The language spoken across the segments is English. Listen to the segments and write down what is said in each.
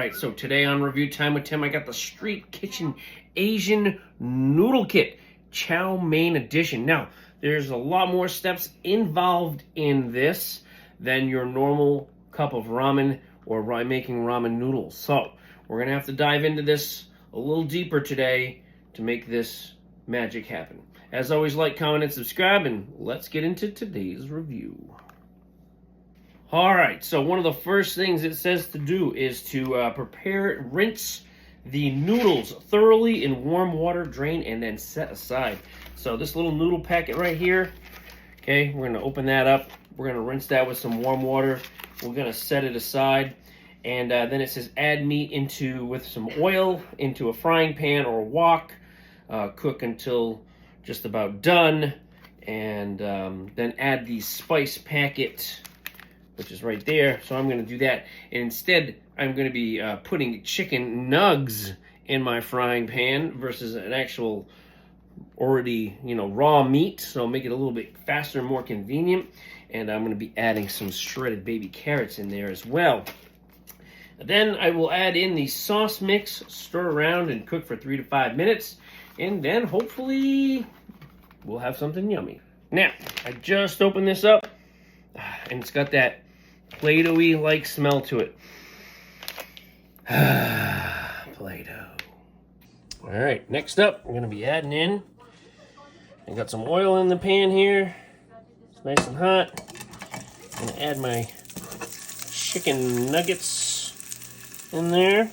right, so today on Review Time with Tim, I got the Street Kitchen Asian Noodle Kit, Chow Mein Edition. Now, there's a lot more steps involved in this than your normal cup of ramen or making ramen noodles. So, we're going to have to dive into this a little deeper today to make this magic happen. As always, like, comment, and subscribe, and let's get into today's review. Alright, so one of the first things it says to do is to rinse the noodles thoroughly in warm water, drain, and then set aside. So this little noodle packet right here, okay, we're going to open that up. We're going to rinse that with some warm water. We're going to set it aside. And then it says add meat with some oil into a frying pan or wok. Cook until just about done. And then add the spice packet, which is right there. So I'm going to do that. And instead, I'm going to be putting chicken nugs in my frying pan versus an actual already, raw meat. So make it a little bit faster and more convenient. And I'm going to be adding some shredded baby carrots in there as well. Then I will add in the sauce mix, stir around, and cook for 3 to 5 minutes. And then hopefully we'll have something yummy. Now, I just opened this up, and it's got that Play-Doh-y like smell to it. Play-Doh. All right, next up, we're gonna be adding in. I got some oil in the pan here. It's nice and hot. I'm gonna add my chicken nuggets in there.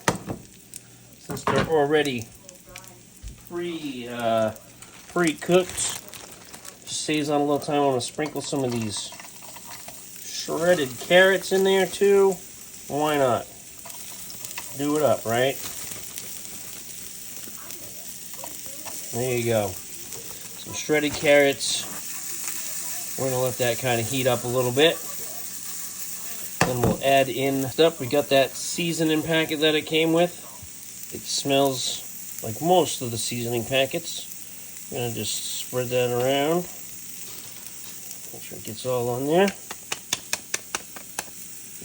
Since they're already pre-cooked, just saves on a little time. I'm gonna sprinkle some of these shredded carrots in there too. Why not? Do it up, right? There you go. Some shredded carrots. We're gonna let that kind of heat up a little bit. Then we'll add in stuff. We got that seasoning packet that it came with. It smells like most of the seasoning packets. I'm gonna just spread that around. Make sure it gets all on there.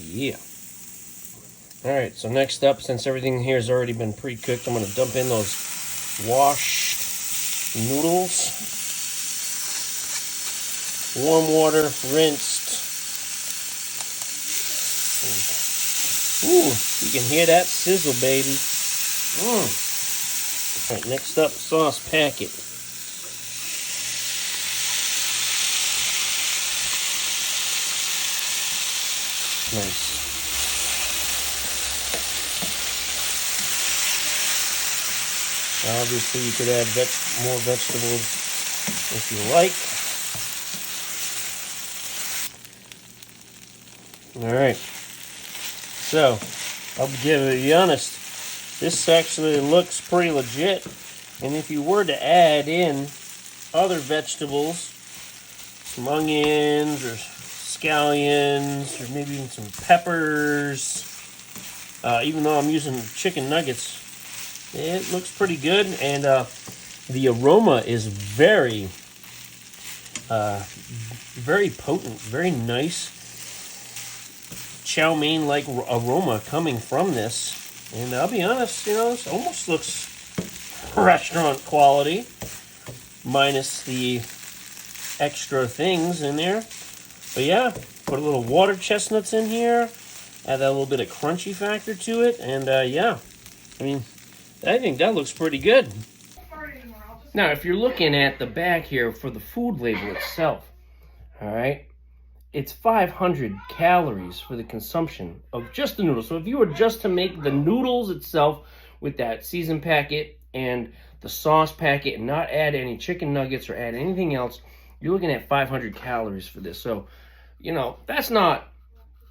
Yeah. Alright, so next up, since everything here has already been pre-cooked, I'm going to dump in those washed noodles. Warm water, rinsed. Ooh, you can hear that sizzle, baby. Alright, next up, sauce packet. Nice. Obviously, you could add more vegetables if you like. All right. So, I'll be honest. This actually looks pretty legit. And if you were to add in other vegetables, some onions or scallions, or maybe even some peppers. Even though I'm using chicken nuggets, it looks pretty good, and the aroma is very potent, very nice chow mein-like aroma coming from this. And I'll be honest, this almost looks restaurant quality, minus the extra things in there. But yeah, put a little water chestnuts in here, add that little bit of crunchy factor to it, and yeah, I think that looks pretty good. Now, if you're looking at the back here for the food label itself, all right, it's 500 calories for the consumption of just the noodles. So if you were just to make the noodles itself with that seasoned packet and the sauce packet and not add any chicken nuggets or add anything else, you're looking at 500 calories for this. So, that's not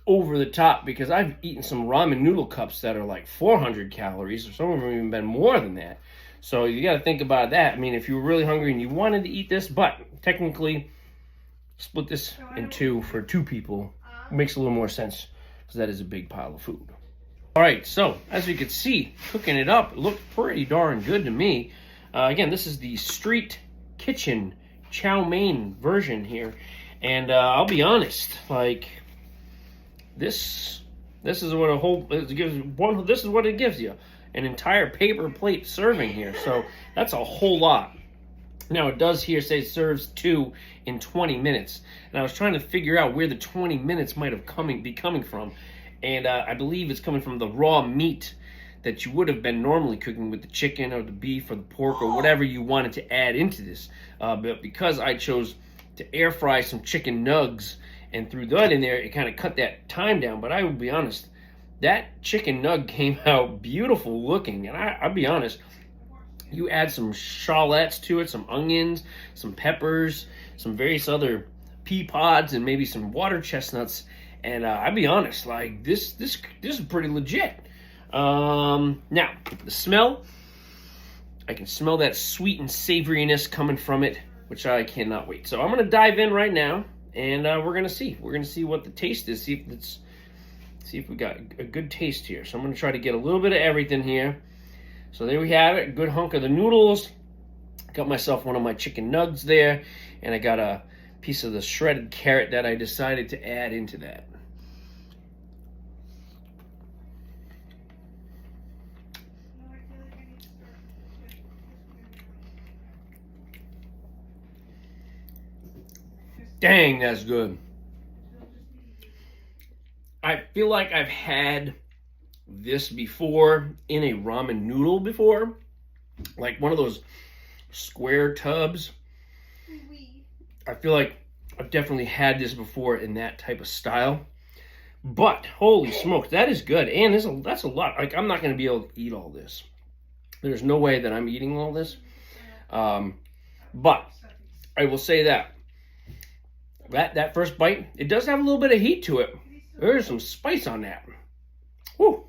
over the top, because I've eaten some ramen noodle cups that are like 400 calories, or some of them even been more than that. So you got to think about that. If you were really hungry and you wanted to eat this, but technically split this in two for 2 people makes a little more sense, because that is a big pile of food. All right, so as you can see, cooking it up, it looked pretty darn good to me. Again, this is the Street Kitchen Chow Mein version here, and I'll be honest, this This is what it gives one. This is what it gives you, an entire paper plate serving here. So that's a whole lot. Now it does here say serves 2 in 20 minutes, and I was trying to figure out where the 20 minutes might have be coming from, and I believe it's coming from the raw meat that you would have been normally cooking with the chicken or the beef or the pork or whatever you wanted to add into this. But because I chose to air fry some chicken nugs and threw that in there, it kind of cut that time down. But I will be honest, that chicken nug came out beautiful looking, and I'll be honest. You add some shallots to it, some onions, some peppers, some various other pea pods, and maybe some water chestnuts. And I'll be honest, like this is pretty legit. Now the smell, I can smell that sweet and savoriness coming from it, which I cannot wait. So I'm gonna dive in right now, and we're gonna see what the taste is. See if we got a good taste here. So I'm gonna try to get a little bit of everything here. So there we have it, a good hunk of the noodles. Got myself one of my chicken nugs there, and I got a piece of the shredded carrot that I decided to add into that. Dang, that's good. I feel like I've had this before in a ramen noodle before, like one of those square tubs. I feel like I've definitely had this before in that type of style. But holy smokes, that is good, and that's a lot. Like, I'm not going to be able to eat all this. There's no way that I'm eating all this. But I will say that first bite, it does have a little bit of heat to it. There's some spice on that. Woo.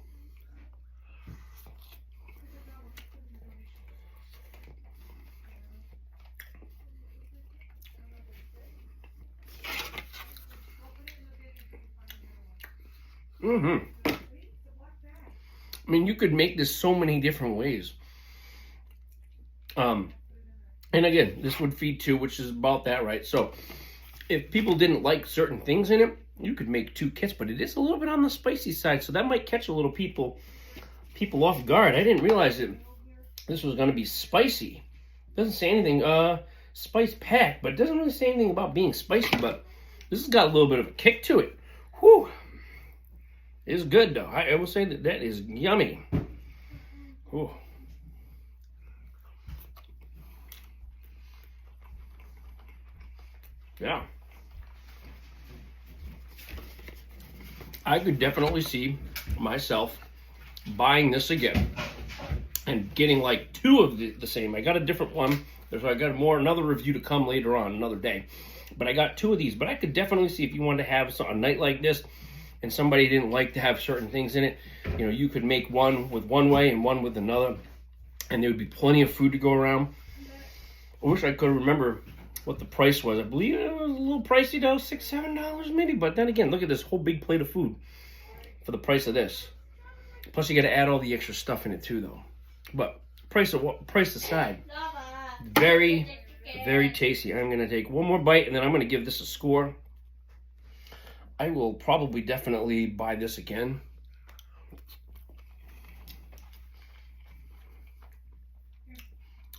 I mean, you could make this so many different ways. And again, this would feed 2, which is about that, right? So if people didn't like certain things in it, you could make 2 kits, but it is a little bit on the spicy side, so that might catch a little people off guard. I didn't realize that this was going to be spicy. It doesn't say anything, spice packed, but it doesn't really say anything about being spicy, but this has got a little bit of a kick to it. Whew. It's good, though. I will say that is yummy. Whew. Yeah. I could definitely see myself buying this again and getting like 2 of the same. I got a different one. So I got another review to come later on, another day. But I got 2 of these. But I could definitely see if you wanted to have a night like this and somebody didn't like to have certain things in it, you know, you could make one with one way and one with another, and there would be plenty of food to go around. I wish I could remember what the price was. I believe it was a little pricey though, $6, $7 maybe. But then again, look at this whole big plate of food for the price of this. Plus, you got to add all the extra stuff in it too, though. But price aside, very, very tasty. I'm gonna take one more bite, and then I'm gonna give this a score. I will probably definitely buy this again.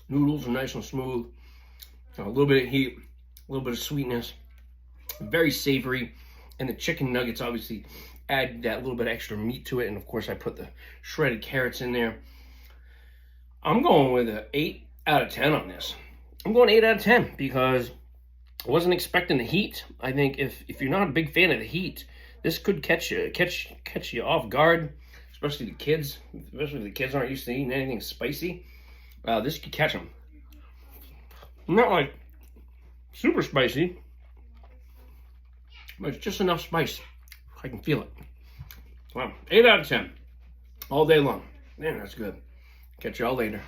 Noodles are nice and smooth. A little bit of heat, a little bit of sweetness. Very savory. And the chicken nuggets obviously add that little bit of extra meat to it. And of course I put the shredded carrots in there. I'm going with an 8 out of 10 on this. I'm going 8 out of 10 because I wasn't expecting the heat. I think if you're not a big fan of the heat, this could catch you off guard, especially the kids. Especially if the kids aren't used to eating anything spicy. This could catch them. Not like super spicy, but it's just enough spice. I can feel it. Wow, 8 out of 10. All day long. Man, that's good. Catch y'all later.